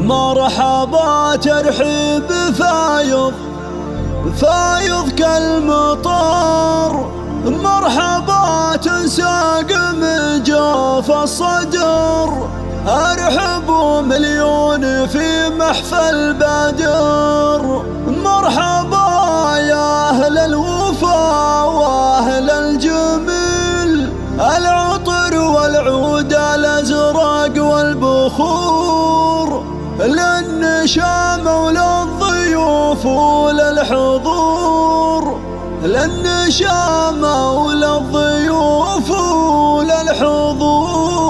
مرحبا ترحيب فايض كالمطر، مرحبا تنساق من جوف الصدر، ارحبوا مليون في محفل بدر. مرحبا يا اهل الوفا واهل الجميل، العطر والعود الازرق والبخور، للنشام وللضيوف وللحضور، للنشام وللضيوف وللحضور.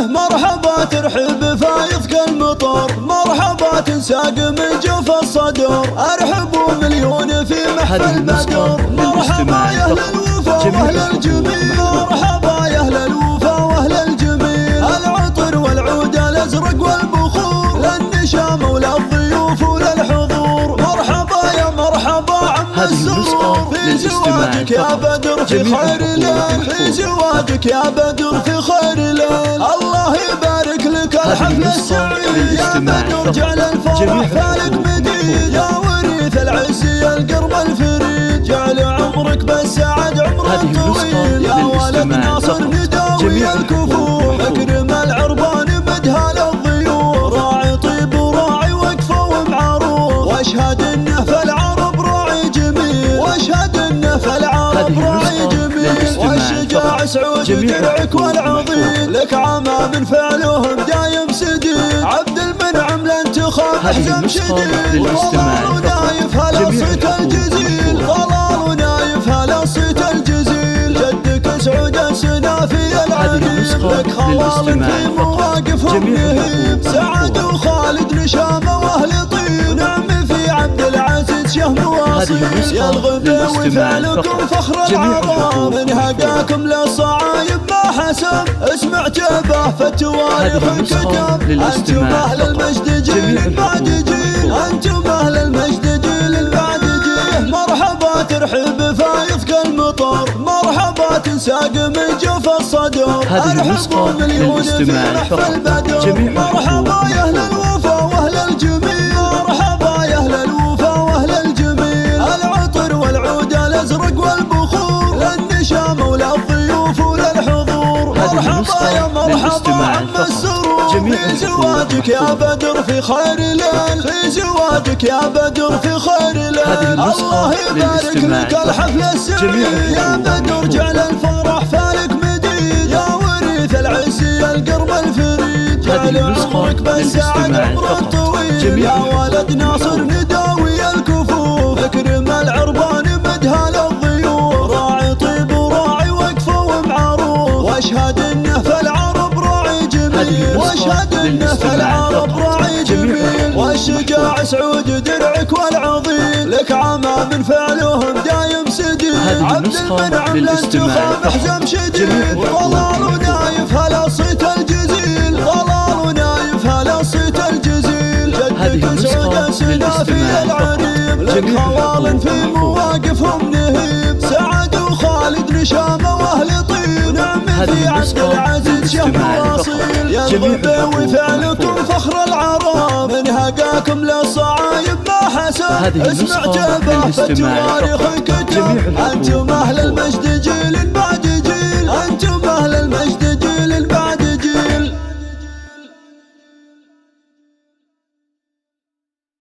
مرحبا ترحب فايض كالمطر، مرحبا تنساق من جوف الصدر، ارحبوا مليون في محفل بدر. مرحبا يا اهل الوفا واهل الجميل، مرحبا يا اهل الوفا واهل الجميل، العطر والعود الازرق والبخور، للنشام وللضيوف وللحضور. مرحبا يا مرحبا عم السرور، في زواجك يا بدر في خير ليل، في زواجك يا بدر في خير ليل، الله يبارك لك الحفل السعيد، يا بدر جعل الفرح فالك مديد، يا وريث العز يا القرب الفريد، جعل عمرك بالسعد عمر طويل، يا ولد ناصر نداوي الكفور، اكرم العربان مدها للضيوف، راعي طيب وراعي وقفه ومعروف، واشهد انه في العرب راعي جميل، واشهد انه في العرب راعي جميل، والشجاع سعود درعك والعظيم، لك عمام فعلهم دايم سديد، عبد المنعم لن تخاف احزم شديد، ضلال نايف هلا الصيت الجزيل، ضلال نايف هلا الصيت الجزيل، جدك سعود السنافي العديل، لك خوال في مواقفهم نهيب، سعد وخالد نشامه واهل طيب، نعم في عبد العزيز شهم واصيل، يا الغباوي فعلكم فخر العرب، من هداكم للصعايب ما حسب، اسمع جبه فالتواريخ كتب، انتم اهل المجد جيل بعد جيل، انتم اهل المجد جيل بعد جيل. مرحبا ترحب فايض كالمطر، مرحبا تنساق من جوف الصدر، ارحبوا مليون في محفل بدر. مرحبا يا اهل الوفا واهل الجميل، مرحبا يا اهل الوفا واهل الجميل، العطر والعود الازرق والبخور، للنشام وللضيوف وللحضور. مرحبا يا مرحبا عم السرور، في زواجك يا بدر في خير ليل، في زواجك يا بدر في خير ليل، الله يبارك لك الحفل السعيد، يا بدر جعل الفرح فالك مديد، يا وريث العز يا القرب الفريد، جعل عمرك بالسعد عمر طويل، يا ولد ناصر نداوي الكفوف، اكرم العربان مدها للضيوف، راعي طيب وراعي وقفه ومعروف، واشهد انه في العرب راعي جميل، واشهد انه في العرب راعي جميل، والشجاع سعود درعك والعظيم، لك عمام فعلهم دايم سديد، عبد المنعم لن تخاف احزم شديد، ضلال نايف هلا الصيت الجزيل، ضلال نايف هلا الصيت الجزيل، جدك سعود السنافي العريب، لك خوال في مواقفهم نهيب، سعد وخالد نشامه واهل طيب، نعم في عبد العزيز شهم واصيل، يا الغباوي فعلكم فخر العرب، من هقاكم للصعايب ما حسب، اسمع جبه فالتواريخ كتب، انتم اهل المجد جيل بعد جيل.